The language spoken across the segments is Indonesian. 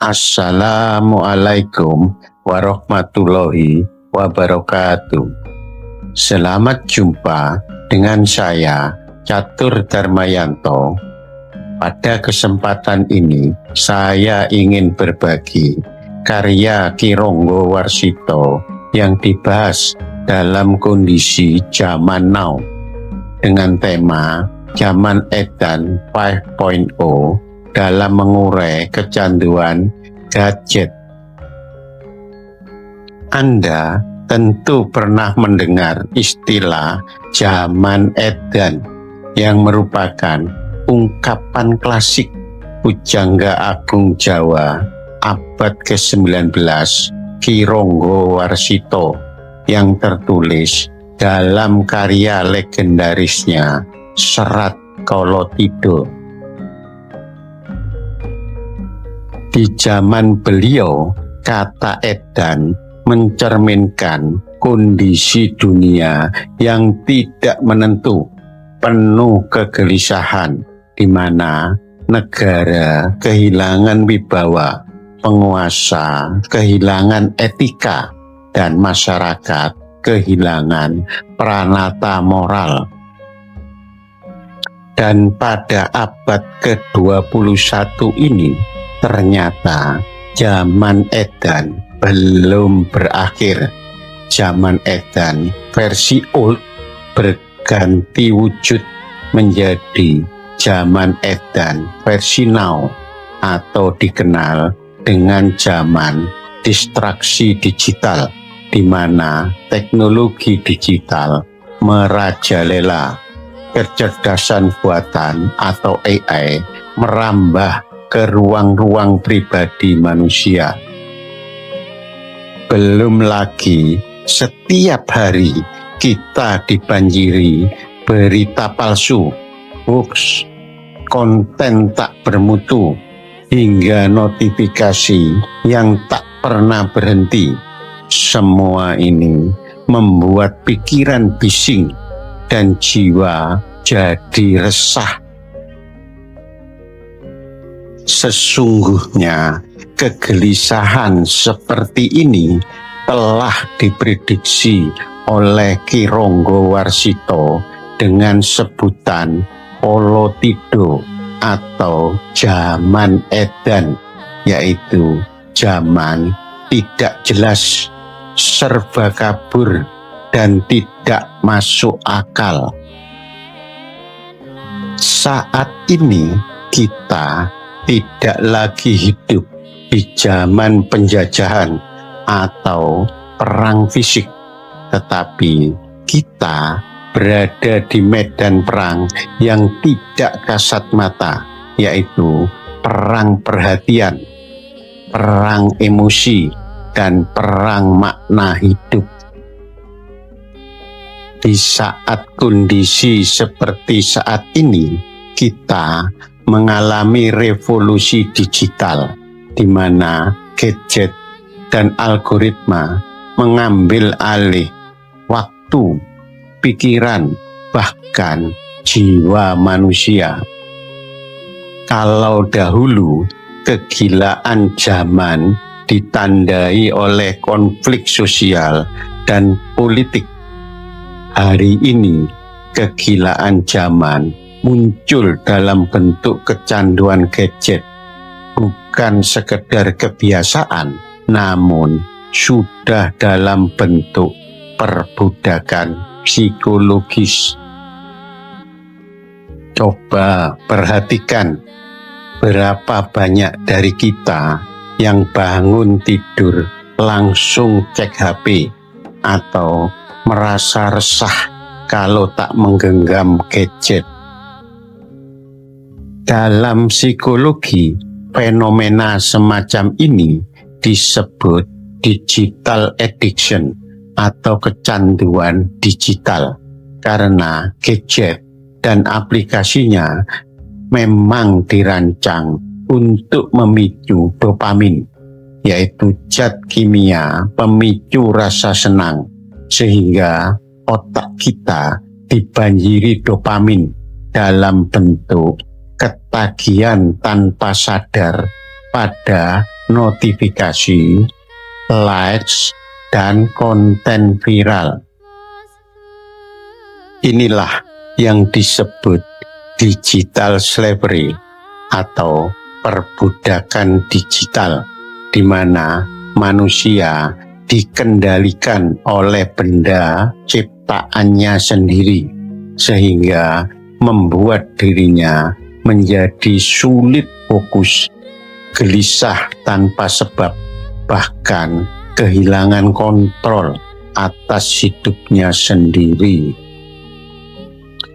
Assalamualaikum warahmatullahi wabarakatuh. Selamat jumpa dengan saya, Catur Darmayanto. Pada kesempatan ini, saya ingin berbagi karya Ki Ronggo Warsito yang dibahas dalam kondisi zaman now dengan tema Zaman Edan 5.0 dalam mengurai kecanduan gadget. Anda tentu pernah mendengar istilah zaman edan yang merupakan ungkapan klasik pujangga agung Jawa abad ke-19 Ki Ronggo Warsito yang tertulis dalam karya legendarisnya Serat Kala Tidha. Di zaman beliau, kata edan mencerminkan kondisi dunia yang tidak menentu, penuh kegelisahan, di mana negara kehilangan wibawa, penguasa kehilangan etika, dan masyarakat kehilangan pranata moral. Dan pada abad ke-21 ini, ternyata zaman edan belum berakhir. Zaman edan versi old berganti wujud menjadi zaman edan versi now atau dikenal dengan zaman distraksi digital, di mana teknologi digital merajalela, kecerdasan buatan atau AI merambah ke ruang-ruang pribadi manusia. Belum lagi setiap hari kita dibanjiri berita palsu, hoax, konten tak bermutu, hingga notifikasi yang tak pernah berhenti. Semua ini membuat pikiran bising dan jiwa jadi resah. Sesungguhnya kegelisahan seperti ini telah diprediksi oleh Ki Ronggo Warsito dengan sebutan Kala Tidha atau zaman edan, yaitu zaman tidak jelas, serba kabur, dan tidak masuk akal. Saat ini kita tidak lagi hidup di zaman penjajahan atau perang fisik, tetapi kita berada di medan perang yang tidak kasat mata, yaitu perang perhatian, perang emosi, dan perang makna hidup. Di saat kondisi seperti saat ini, kita mengalami revolusi digital, di mana gadget dan algoritma mengambil alih waktu, pikiran, bahkan jiwa manusia. Kalau dahulu kegilaan zaman ditandai oleh konflik sosial dan politik, hari ini kegilaan zaman muncul dalam bentuk kecanduan gadget, bukan sekedar kebiasaan, namun sudah dalam bentuk perbudakan psikologis. Coba perhatikan berapa banyak dari kita yang bangun tidur langsung cek HP atau merasa resah kalau tak menggenggam gadget. Dalam psikologi, fenomena semacam ini disebut digital addiction atau kecanduan digital, karena gadget dan aplikasinya memang dirancang untuk memicu dopamin, yaitu zat kimia pemicu rasa senang, sehingga otak kita dibanjiri dopamin dalam bentuk ketagihan tanpa sadar pada notifikasi, likes, dan konten viral. Inilah yang disebut digital slavery atau perbudakan digital, di mana manusia dikendalikan oleh benda ciptaannya sendiri, sehingga membuat dirinya menjadi sulit fokus, gelisah tanpa sebab, bahkan kehilangan kontrol atas hidupnya sendiri.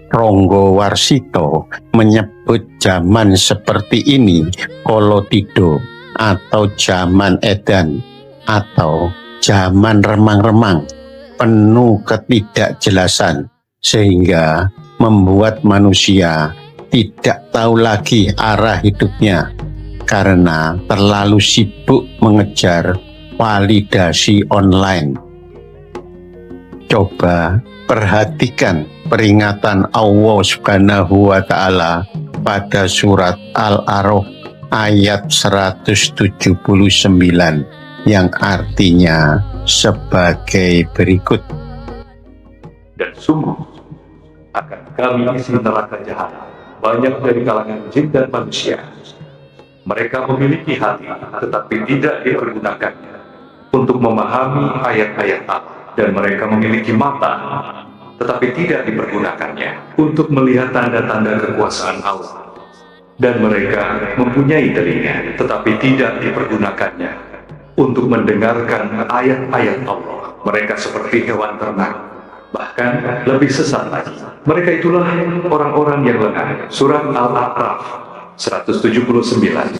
Ronggo Warsito menyebut zaman seperti ini kolotido atau zaman edan atau zaman remang-remang, penuh ketidakjelasan, sehingga membuat manusia tidak tahu lagi arah hidupnya karena terlalu sibuk mengejar validasi online. Coba perhatikan peringatan Allah Subhanahu wa Ta'ala pada surat Al-A'raf ayat 179 yang artinya sebagai berikut. Dan sungguh akan kami isi neraka jahanam banyak dari kalangan jin dan manusia. Mereka memiliki hati tetapi tidak dipergunakannya untuk memahami ayat-ayat Allah, dan mereka memiliki mata tetapi tidak dipergunakannya untuk melihat tanda-tanda kekuasaan Allah, dan mereka mempunyai telinga tetapi tidak dipergunakannya untuk mendengarkan ayat-ayat Allah. Mereka seperti hewan ternak, bahkan lebih sesat lagi. Mereka itulah orang-orang yang lengah. Surat Al-A'raf 179.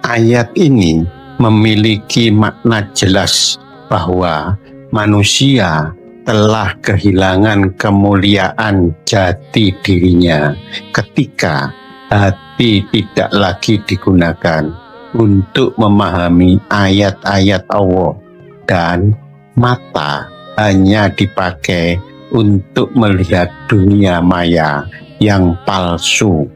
Ayat ini memiliki makna jelas bahwa manusia telah kehilangan kemuliaan jati dirinya ketika hati tidak lagi digunakan untuk memahami ayat-ayat Allah, dan mata hanya dipakai untuk melihat dunia maya yang palsu.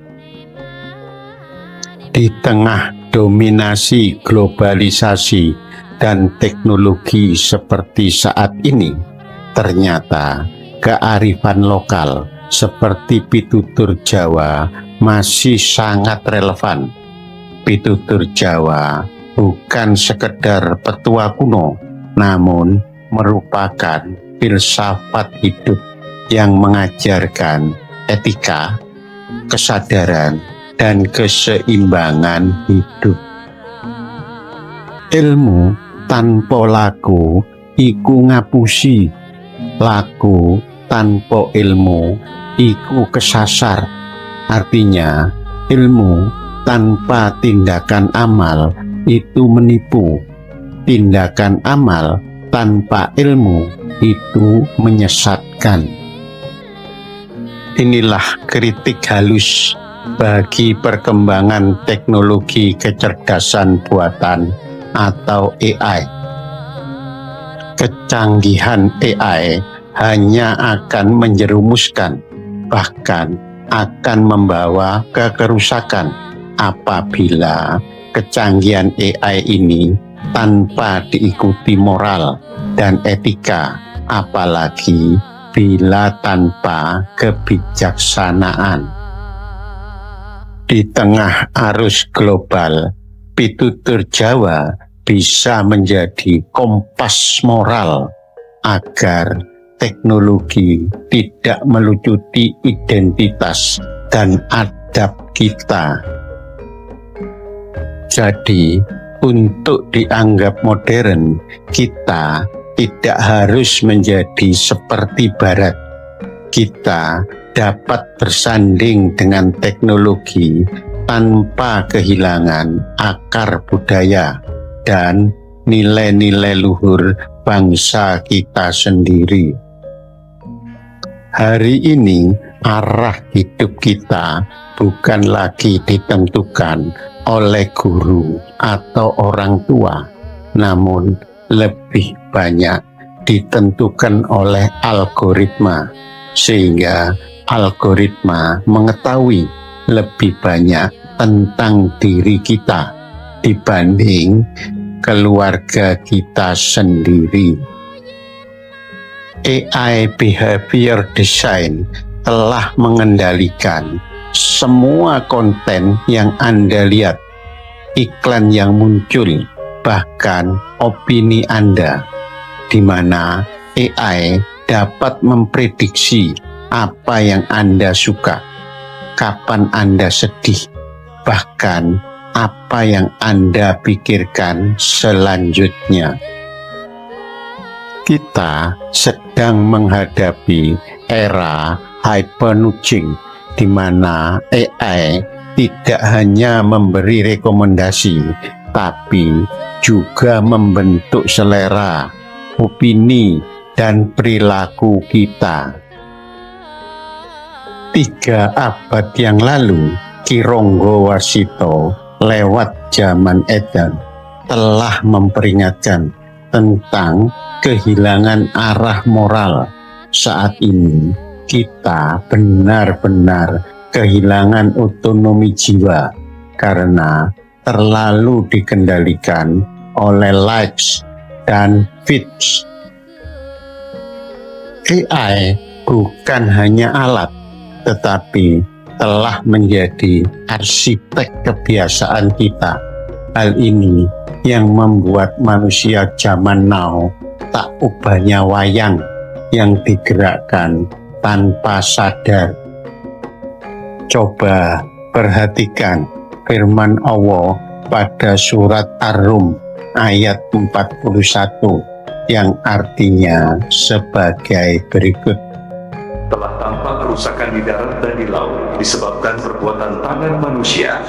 Di tengah dominasi globalisasi dan teknologi seperti saat ini, ternyata kearifan lokal seperti pitutur Jawa masih sangat relevan. Pitutur Jawa bukan sekedar petua kuno, namun merupakan filsafat hidup yang mengajarkan etika, kesadaran, dan keseimbangan hidup. Ilmu tanpa laku iku ngapusi, laku tanpa ilmu iku kesasar. Artinya, ilmu tanpa tindakan amal itu menipu, tindakan amal tanpa ilmu itu menyesatkan. Inilah kritik halus bagi perkembangan teknologi kecerdasan buatan atau AI. Kecanggihan AI hanya akan menjerumuskan, bahkan akan membawa ke kerusakan apabila kecanggihan AI ini tanpa diikuti moral dan etika, apalagi bila tanpa kebijaksanaan. Di tengah arus global, pitutur Jawa bisa menjadi kompas moral agar teknologi tidak melucuti identitas dan adab kita. Jadi, untuk dianggap modern, kita tidak harus menjadi seperti Barat. Kita dapat bersanding dengan teknologi tanpa kehilangan akar budaya dan nilai-nilai luhur bangsa kita sendiri. Hari ini arah hidup kita bukan lagi ditentukan oleh guru atau orang tua, namun lebih banyak ditentukan oleh algoritma sehingga algoritma mengetahui lebih banyak tentang diri kita dibanding keluarga kita sendiri. AI Behavior Design telah mengendalikan semua konten yang Anda lihat, iklan yang muncul, bahkan opini Anda, di mana AI dapat memprediksi apa yang Anda suka, kapan Anda sedih, bahkan apa yang Anda pikirkan selanjutnya. Kita sedang menghadapi era hypernudging, di mana AI tidak hanya memberi rekomendasi, tapi juga membentuk selera, opini, dan perilaku kita. 3 abad yang lalu, Ki Ronggo Warsito lewat zaman edan telah memperingatkan tentang kehilangan arah moral. Saat ini kita benar-benar kehilangan otonomi jiwa karena terlalu dikendalikan oleh likes dan feeds. AI bukan hanya alat, tetapi telah menjadi arsitek kebiasaan kita. Hal ini yang membuat manusia zaman now tak ubahnya wayang yang digerakkan tanpa sadar. Coba perhatikan firman Allah pada surat Ar-Rum ayat 41 yang artinya sebagai berikut. Telah tampak kerusakan di darat dan di laut disebabkan perbuatan tangan manusia.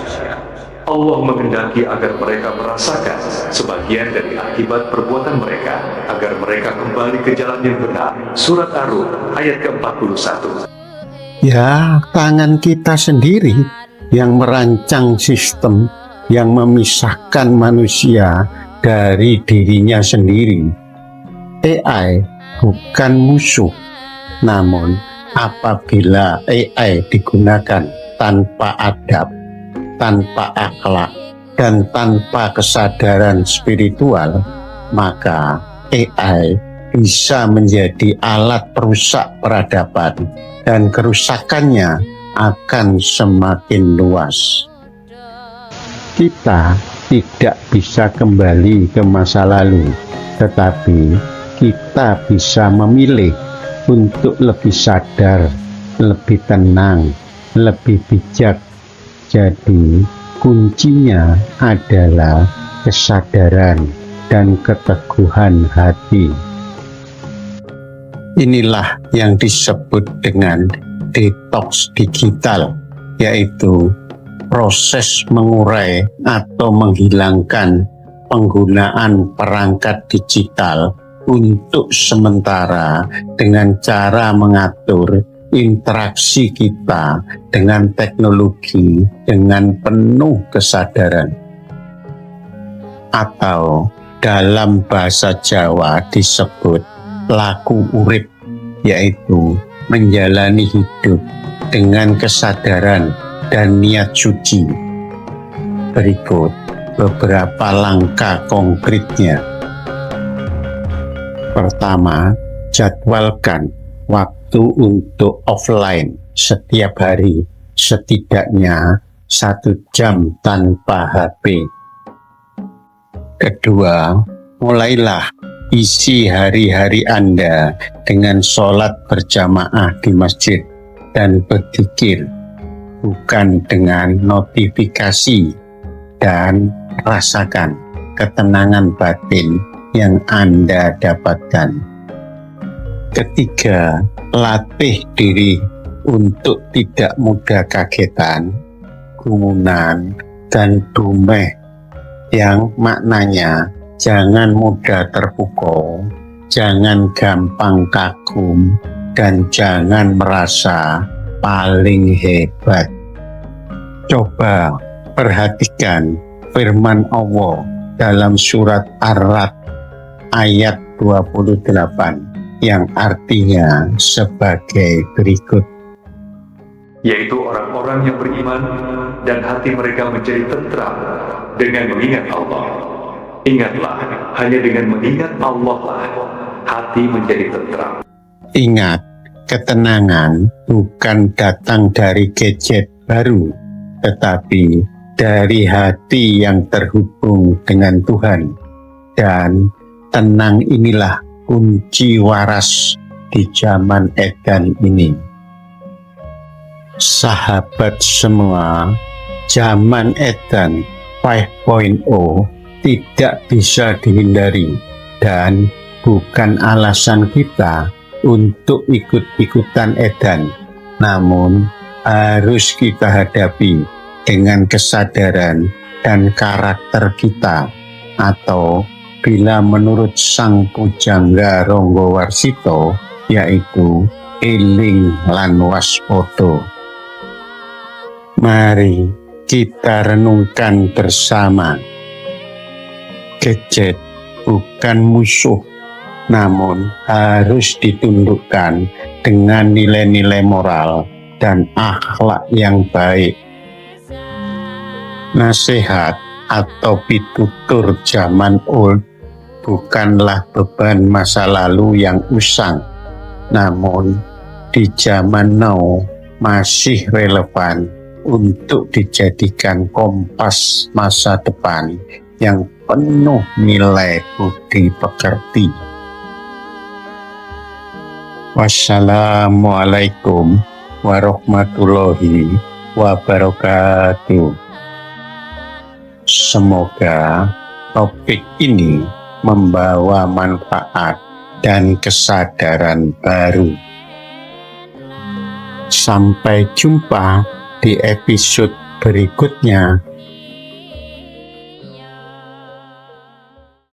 Allah menghendaki agar mereka merasakan sebagian dari akibat perbuatan mereka, agar mereka kembali ke jalan yang benar. Surat Ar-Rum ayat ke-41. Ya, tangan kita sendiri yang merancang sistem yang memisahkan manusia dari dirinya sendiri. AI bukan musuh, namun apabila AI digunakan tanpa adab, tanpa akhlak, dan tanpa kesadaran spiritual, maka AI bisa menjadi alat perusak peradaban dan kerusakannya akan semakin luas. Kita tidak bisa kembali ke masa lalu, tetapi kita bisa memilih untuk lebih sadar, lebih tenang, lebih bijak. Jadi, kuncinya adalah kesadaran dan keteguhan hati. Inilah yang disebut dengan detox digital, yaitu proses mengurai atau menghilangkan penggunaan perangkat digital untuk sementara dengan cara mengatur interaksi kita dengan teknologi dengan penuh kesadaran. Atau dalam bahasa Jawa disebut laku urip, yaitu menjalani hidup dengan kesadaran dan niat suci. Berikut beberapa langkah konkretnya. Pertama, jadwalkan waktu untuk offline setiap hari, setidaknya 1 jam tanpa HP. Kedua, mulailah isi hari-hari Anda dengan sholat berjamaah di masjid dan berzikir, bukan dengan notifikasi, dan rasakan ketenangan batin yang Anda dapatkan. Ketiga, latih diri untuk tidak mudah kagetan, gumunan, dan dumeh, yang maknanya jangan mudah terpukau, jangan gampang kagum, dan jangan merasa paling hebat. Coba perhatikan firman Allah dalam surat Ar-Ra'd ayat 28 yang artinya sebagai berikut. Yaitu orang-orang yang beriman dan hati mereka menjadi tentram dengan mengingat Allah. Ingatlah, hanya dengan mengingat Allah lah hati menjadi tentram. Ingat, ketenangan bukan datang dari gadget baru, tetapi dari hati yang terhubung dengan Tuhan. Dan tenang inilah kunci waras di zaman edan ini. Sahabat semua, zaman edan 5.0 tidak bisa dihindari dan bukan alasan kita untuk ikut-ikutan edan, namun harus kita hadapi dengan kesadaran dan karakter kita, atau bila menurut Sang Pujangga Ronggowarsito, yaitu eling lan waspada. Mari kita renungkan bersama. Gadget bukan musuh, namun harus ditundukkan dengan nilai-nilai moral dan akhlak yang baik. Nasihat atau pitutur zaman old bukanlah beban masa lalu yang usang, namun di zaman now masih relevan untuk dijadikan kompas masa depan yang penuh nilai budi pekerti. Wassalamualaikum warahmatullahi wabarakatuh. Semoga topik ini membawa manfaat dan kesadaran baru. Sampai jumpa di episode berikutnya.